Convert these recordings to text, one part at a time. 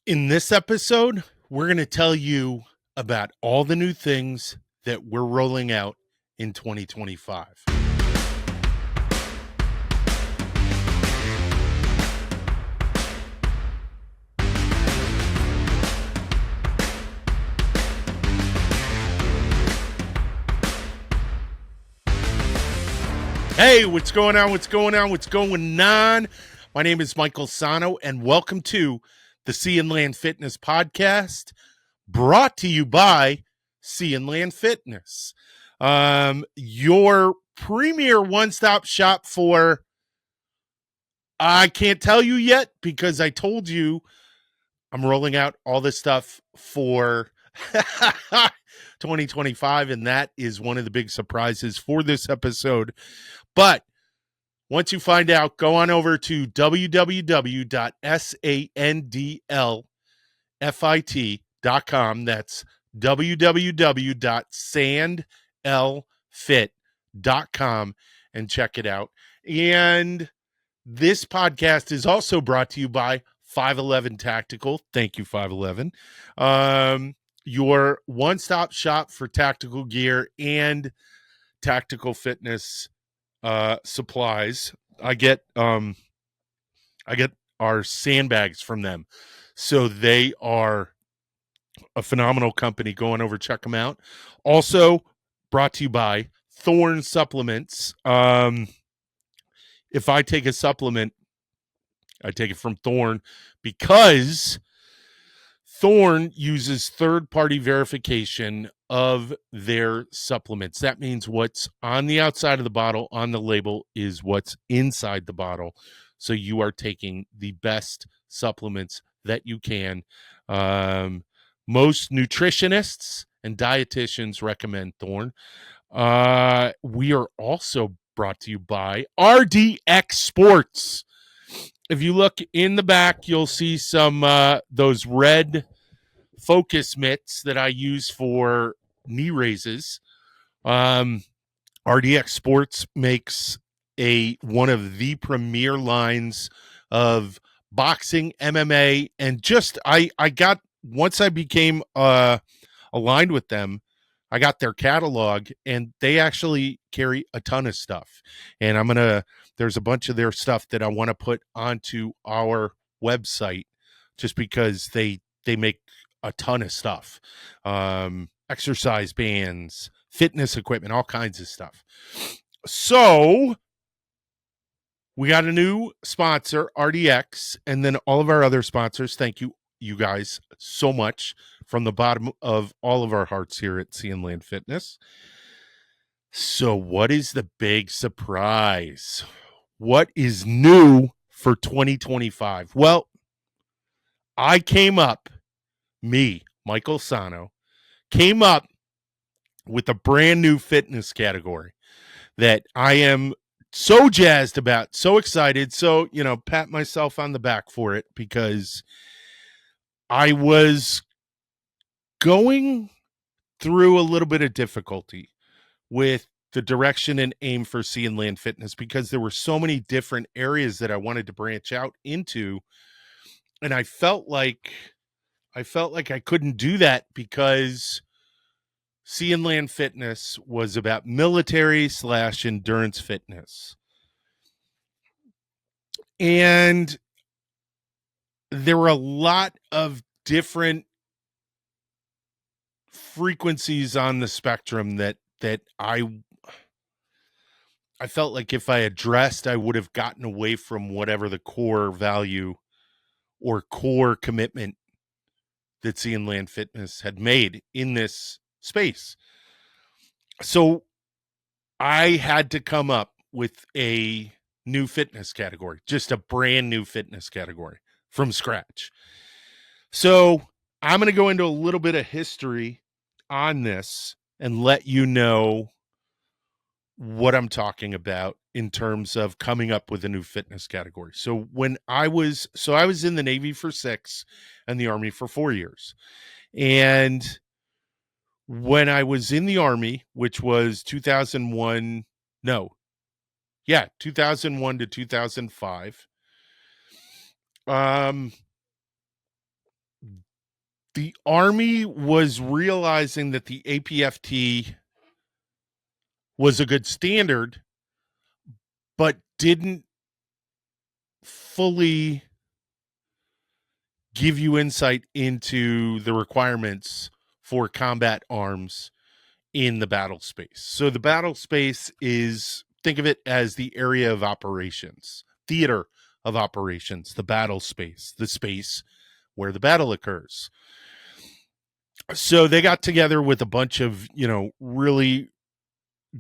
In this episode, we're going to tell you about all the new things that we're rolling out in 2025. Hey, what's going on? What's going on? What's going on? My name is Michael Sahno, and welcome to the Sea and Land Fitness Podcast, brought to you by Sea and Land Fitness, your premier one-stop shop for, I can't tell you yet because I told you I'm rolling out all this stuff for 2025, and that is one of the big surprises for this episode. But once you find out, go on over to www.sandlfit.com. That's www.sandlfit.com and check it out. And this podcast is also brought to you by 511 Tactical. Thank you, 511. Your one-stop shop for tactical gear and tactical fitness supplies. I get our sandbags from them. So they are a phenomenal company. Go on over, check them out. Also brought to you by Thorne Supplements. If I take a supplement, I take it from Thorne because Thorne uses third-party verification of their supplements. That means what's on the outside of the bottle on the label is what's inside the bottle. So you are taking the best supplements that you can. Most nutritionists and dietitians recommend Thorne. We are also brought to you by RDX Sports. If you look in the back, you'll see some those red focus mitts that I use for knee raises. RDX Sports makes one of the premier lines of boxing, MMA, and just I got, once I became aligned with them, I got their catalog, and they actually carry a ton of stuff. And there's a bunch of their stuff that I want to put onto our website just because they make a ton of stuff. Exercise bands, fitness equipment, all kinds of stuff. So we got a new sponsor, RDX, and then all of our other sponsors. Thank you guys so much from the bottom of all of our hearts here at Sea and Land Fitness. So what is the big surprise? What is new for 2025? Well, Michael Sahno, came up with a brand new fitness category that I am so jazzed about, so excited. So, pat myself on the back for it because I was going through a little bit of difficulty with the direction and aim for Sea and Land Fitness because there were so many different areas that I wanted to branch out into. And I felt like I couldn't do that because Sea and Land Fitness was about military/endurance fitness. And there were a lot of different frequencies on the spectrum that I felt like if I addressed, I would have gotten away from whatever the core value or core commitment that Sea and Land Fitness had made in this space. So I had to come up with a new fitness category, just a brand new fitness category from scratch. So I'm going to go into a little bit of history on this and let you know what I'm talking about in terms of coming up with a new fitness category. So I was in the Navy for 6 and the Army for 4 years. And when I was in the Army, which was 2001 to 2005, the Army was realizing that the APFT was a good standard, but didn't fully give you insight into the requirements for combat arms in the battle space. So the battle space is, think of it as the area of operations, theater of operations, the battle space, the space where the battle occurs. So they got together with a bunch of, really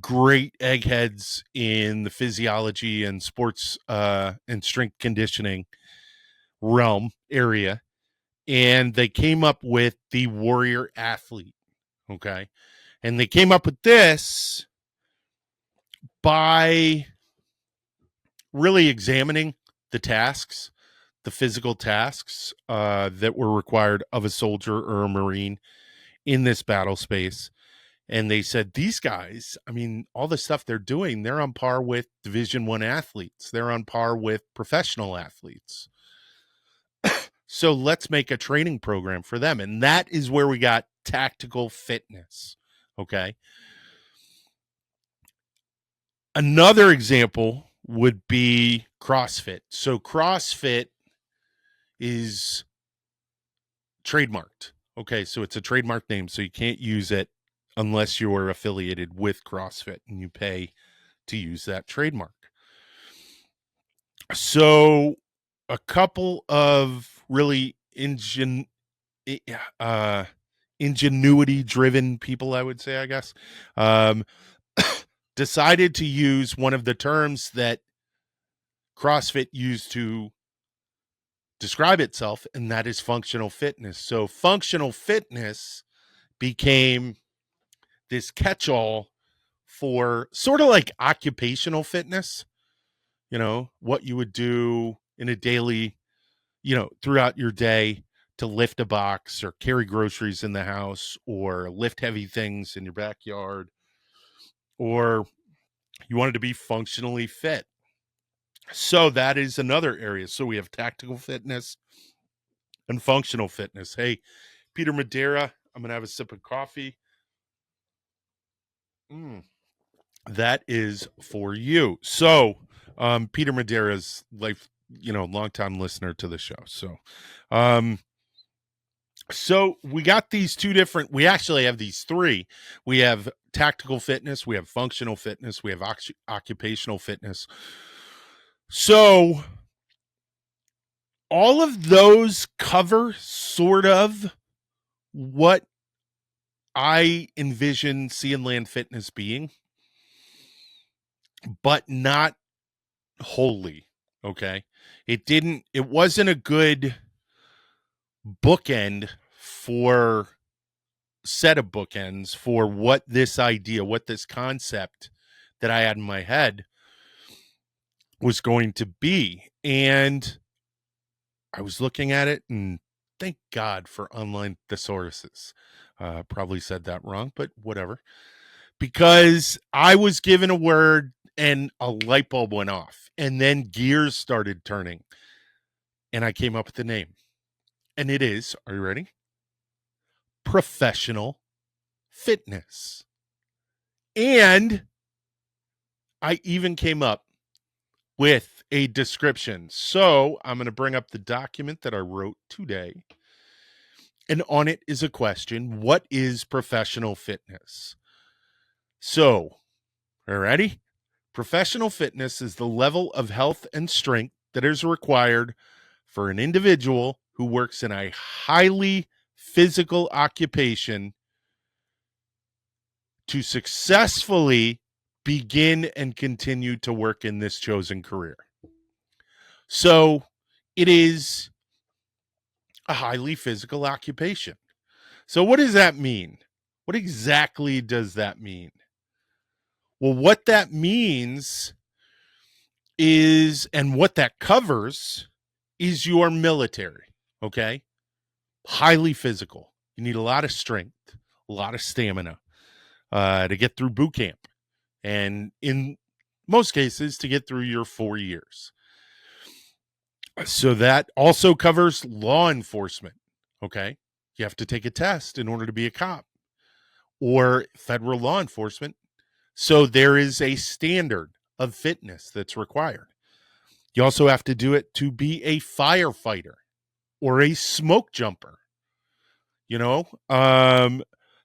great eggheads in the physiology and sports and strength conditioning realm area. And they came up with the warrior athlete. Okay. And they came up with this by really examining the tasks, the physical tasks that were required of a soldier or a Marine in this battle space. And they said, these guys, I mean, all the stuff they're doing, they're on par with Division I athletes. They're on par with professional athletes. So let's make a training program for them. And that is where we got tactical fitness. Okay. Another example would be CrossFit. So CrossFit is trademarked. Okay. So it's a trademark name. So you can't use it unless you're affiliated with CrossFit and you pay to use that trademark. So a couple of really ingenuity driven people, I would say, I guess, decided to use one of the terms that CrossFit used to describe itself, and that is functional fitness. So functional fitness became this catch-all for sort of like occupational fitness, what you would do in a daily, throughout your day to lift a box or carry groceries in the house or lift heavy things in your backyard, or you wanted to be functionally fit. So that is another area. So we have tactical fitness and functional fitness. Hey, Peter Madeira, I'm going to have a sip of coffee. That is for you. So Peter Madeira's longtime listener to the show. So we got these two different, we actually have these three. We have tactical fitness, we have functional fitness, we have occupational fitness. So all of those cover sort of what I envision sea and land fitness being, but not wholly. Okay. It wasn't a good set of bookends for what this idea, what this concept that I had in my head was going to be. And I was looking at it, and thank God for online thesauruses. Probably said that wrong, but whatever. Because I was given a word and a light bulb went off, and then gears started turning, and I came up with the name. And it is, are you ready? Professional fitness. And I even came up with a description. So I'm going to bring up the document that I wrote today. And on it is a question: what is professional fitness? So, are you ready? Professional fitness is the level of health and strength that is required for an individual who works in a highly physical occupation to successfully begin and continue to work in this chosen career. So it is a highly physical occupation. So what does that mean? What exactly does that mean? Well, what that means is, and what that covers, is your military, okay? Highly physical. You need a lot of strength, a lot of stamina to get through boot camp. And in most cases, to get through your 4 years. So that also covers law enforcement. Okay. You have to take a test in order to be a cop or federal law enforcement. So there is a standard of fitness that's required. You also have to do it to be a firefighter or a smoke jumper, you know?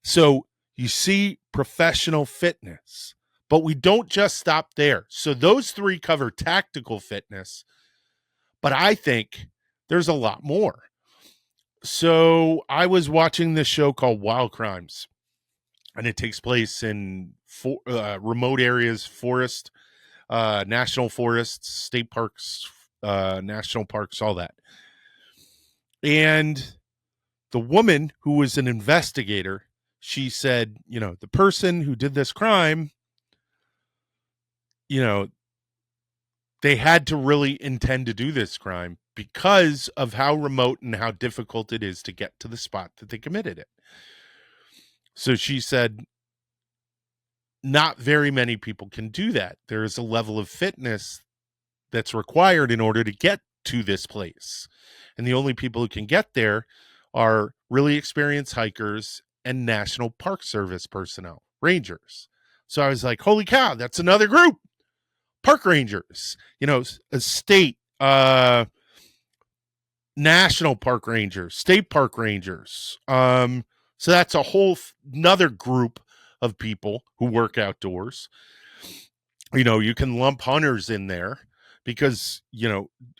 So you see professional fitness, but we don't just stop there. So those three cover tactical fitness, but I think there's a lot more. So I was watching this show called Wild Crimes, and it takes place in remote areas, forest, national forests, state parks, national parks, all that. And the woman who was an investigator, she said, the person who did this crime, you know, they had to really intend to do this crime because of how remote and how difficult it is to get to the spot that they committed it. So she said, not very many people can do that. There is a level of fitness that's required in order to get to this place. And the only people who can get there are really experienced hikers and National Park Service personnel, rangers. So I was like, holy cow, that's another group. Park rangers, a state, national park rangers, state park rangers. So that's a whole another group of people who work outdoors. You can lump hunters in there because,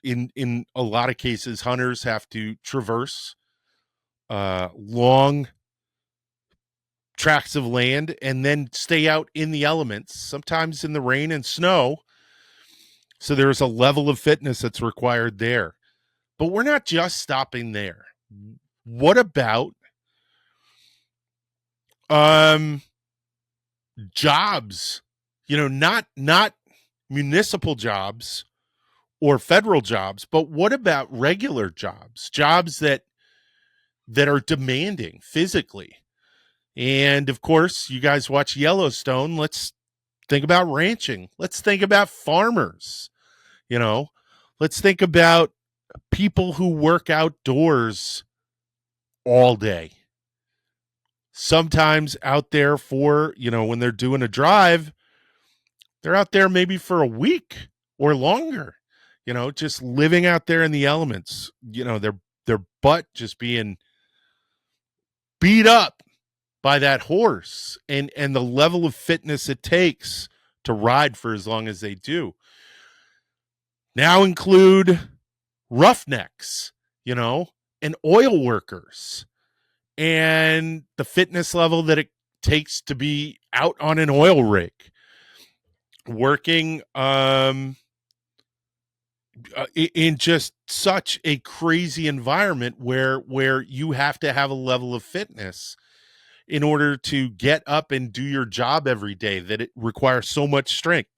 in a lot of cases, hunters have to traverse long tracts of land and then stay out in the elements, sometimes in the rain and snow. So there's a level of fitness that's required there. But we're not just stopping there. What about jobs? Not municipal jobs or federal jobs, but what about regular jobs? Jobs that are demanding physically. And of course, you guys watch Yellowstone. Let's think about ranching. Let's think about farmers. Let's think about people who work outdoors all day. Sometimes out there for, when they're doing a drive, they're out there maybe for a week or longer, just living out there in the elements, their butt just being beat up by that horse and the level of fitness it takes to ride for as long as they do. Now include roughnecks, and oil workers and the fitness level that it takes to be out on an oil rig, working in just such a crazy environment where you have to have a level of fitness in order to get up and do your job every day, that it requires so much strength.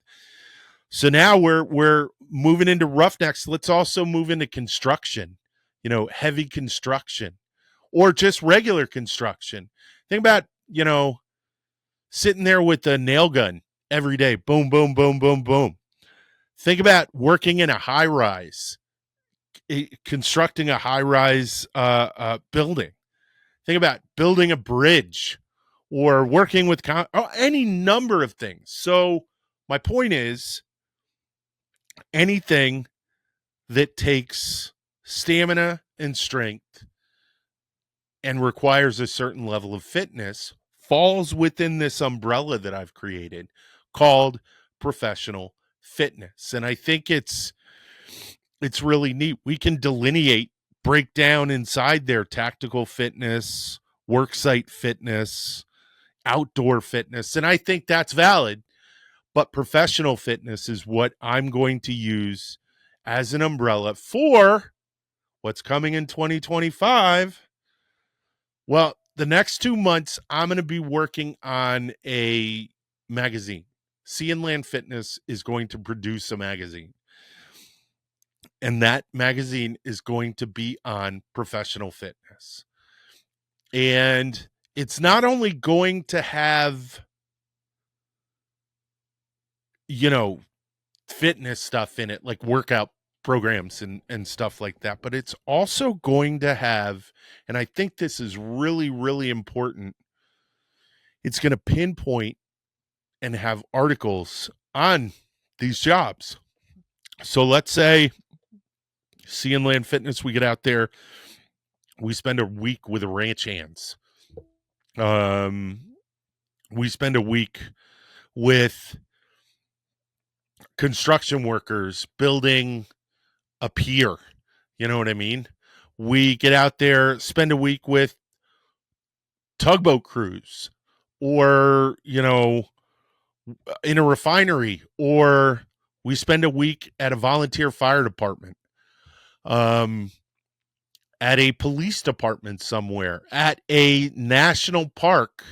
So now we're moving into roughnecks. Let's also move into construction, heavy construction or just regular construction. Think about, sitting there with a nail gun every day. Boom, boom, boom, boom, boom. Think about working in a high rise, constructing a high rise building. Think about building a bridge or working with any number of things. So my point is, anything that takes stamina and strength and requires a certain level of fitness falls within this umbrella that I've created called professional fitness. And I think it's really neat. We can break down inside there tactical fitness, worksite fitness, outdoor fitness. And I think that's valid. But professional fitness is what I'm going to use as an umbrella for what's coming in 2025. Well, the next 2 months, I'm going to be working on a magazine. Sea and Land Fitness is going to produce a magazine. And that magazine is going to be on professional fitness. And it's not only going to have, fitness stuff in it, like workout programs and stuff like that, but it's also going to have, and I think this is really, really important, it's going to pinpoint and have articles on these jobs. So let's say Sea and Land Fitness, we get out there, we spend a week with the ranch hands. We spend a week with construction workers building a pier. You know what I mean? We get out there, spend a week with tugboat crews, or, in a refinery, or we spend a week at a volunteer fire department, at a police department somewhere, at a national park,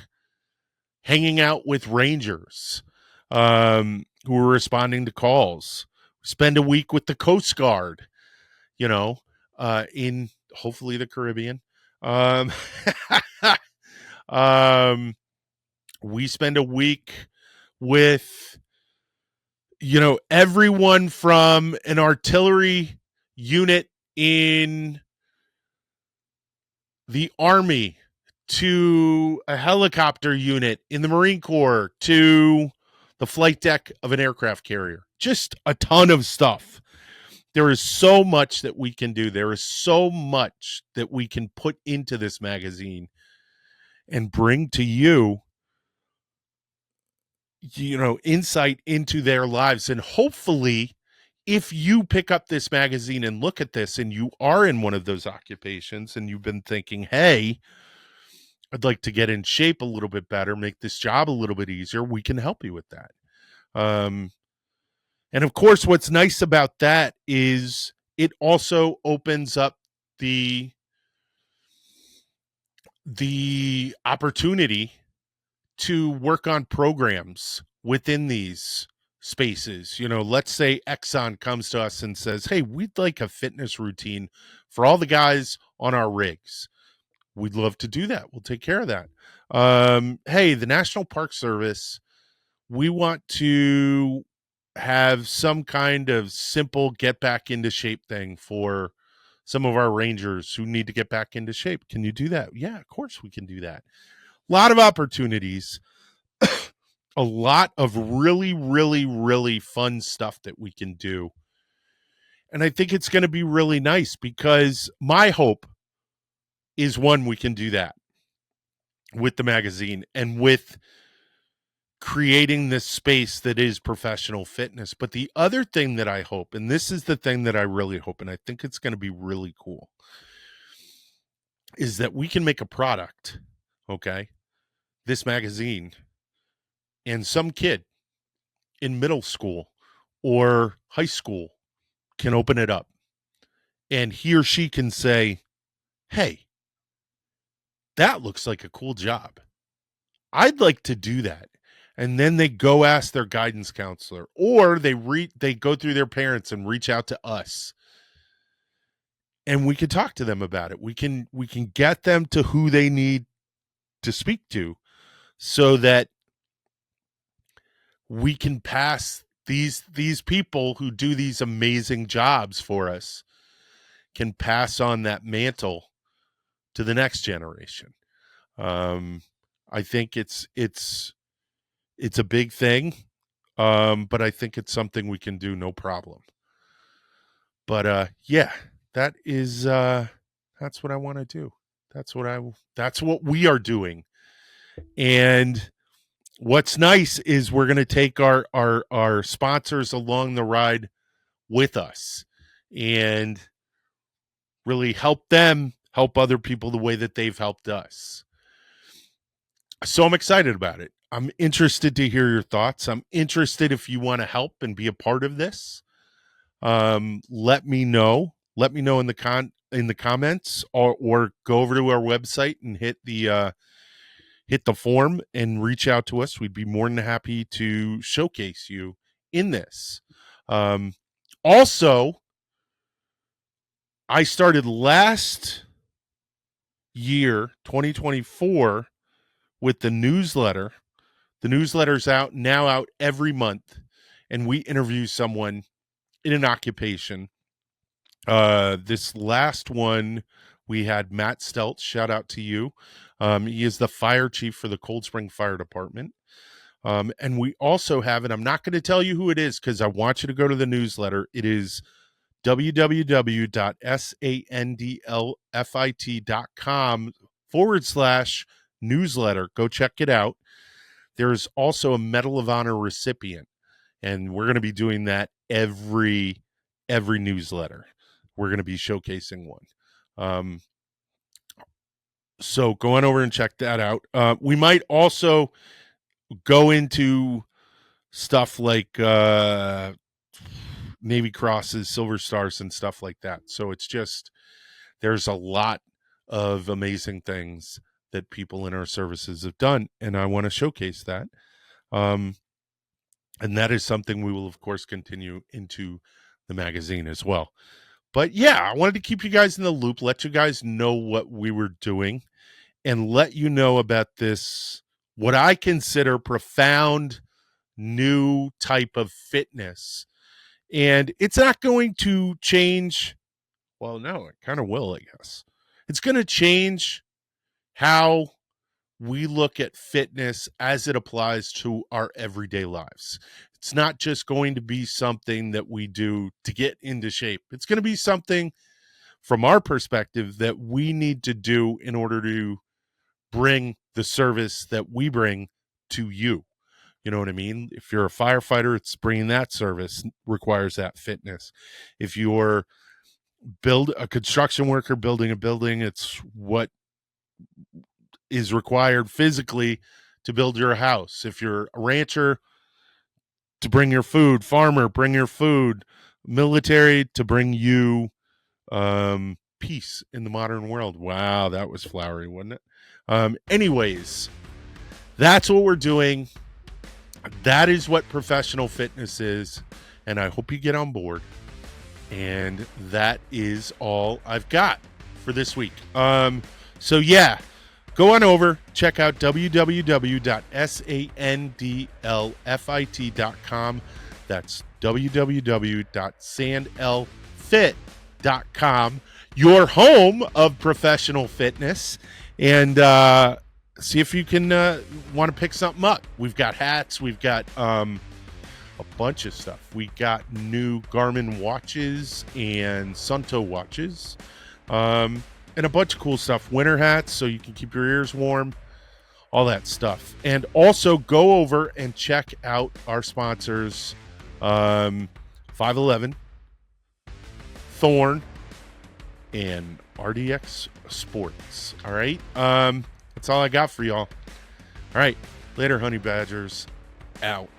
hanging out with rangers who are responding to calls. Spend a week with the Coast Guard, in hopefully the Caribbean. We spend a week with, everyone from an artillery unit in the Army to a helicopter unit in the Marine Corps to the flight deck of an aircraft carrier. Just a ton of stuff. There is so much that we can do. There is so much that we can put into this magazine and bring to you, insight into their lives. And hopefully, if you pick up this magazine and look at this and you are in one of those occupations and you've been thinking, hey, I'd like to get in shape a little bit better, make this job a little bit easier, we can help you with that. And of course, what's nice about that is it also opens up the opportunity to work on programs within these spaces. Let's say Exxon comes to us and says, hey, we'd like a fitness routine for all the guys on our rigs. We'd love to do that. We'll take care of that. Hey, the National Park Service, we want to have some kind of simple get back into shape thing for some of our rangers who need to get back into shape. Can you do that? Yeah, of course we can do that. A lot of opportunities, a lot of really, really, really fun stuff that we can do. And I think it's going to be really nice because my hope is, one, we can do that with the magazine and with creating this space that is professional fitness. But the other thing that I hope, and this is the thing that I really hope, and I think it's going to be really cool, is that we can make a product, okay, this magazine, and some kid in middle school or high school can open it up and he or she can say, hey, that looks like a cool job. I'd like to do that. And then they go ask their guidance counselor, or they go through their parents and reach out to us. And we can talk to them about it. We can get them to who they need to speak to so that we can pass these people who do these amazing jobs for us, can pass on that mantle to the next generation. I think it's a big thing, but I think it's something we can do no problem. But yeah, that is that's what I want to do. That's what we are doing. And what's nice is we're going to take our sponsors along the ride with us and really help them help other people the way that they've helped us. So I'm excited about it. I'm interested to hear your thoughts. I'm interested if you want to help and be a part of this. Let me know. Let me know in the comments, or go over to our website and hit the form and reach out to us. We'd be more than happy to showcase you in this. Also, I started last year, 2024, with the newsletter. The newsletter's out every month, and we interview someone in an occupation This last one, we had Matt Steltz. Shout out to you. He is the fire chief for the Cold Spring Fire Department. And we also have, and I'm not going to tell you who it is because I want you to go to the newsletter. It is www.sandlfit.com/newsletter. Go check it out. There's also a Medal of Honor recipient, and we're going to be doing that every newsletter. We're going to be showcasing one. So go on over and check that out. We might also go into stuff like Navy Crosses, Silver Stars, and stuff like that. So it's just, there's a lot of amazing things that people in our services have done, and I want to showcase that. And that is something we will, of course, continue into the magazine as well. But yeah, I wanted to keep you guys in the loop, let you guys know what we were doing, and let you know about this, what I consider profound new type of fitness. And it's not going to change. Well, no, it kind of will, I guess. It's going to change how we look at fitness as it applies to our everyday lives. It's not just going to be something that we do to get into shape. It's going to be something from our perspective that we need to do in order to bring the service that we bring to you. You know what I mean? If you're a firefighter, it's bringing that service, requires that fitness. If you're a construction worker building a building, it's what is required physically to build your house. If you're a rancher, to bring your food, farmer, bring your food, military, to bring you peace in the modern world. Wow, that was flowery, wasn't it? Anyways, that's what we're doing. That is what professional fitness is, and I hope you get on board. And that is all I've got for this week. So yeah, go on over, check out www.sandlfit.com. That's www.sandlfit.com, your home of professional fitness, and see if you can want to pick something up. We've got hats, we've got a bunch of stuff. We got new Garmin watches and Sunto watches, and a bunch of cool stuff. Winter hats so you can keep your ears warm, all that stuff. And also go over and check out our sponsors, 511, Thorne, and RDX Sports. All right. That's all I got for y'all. All right. Later, honey badgers. Out.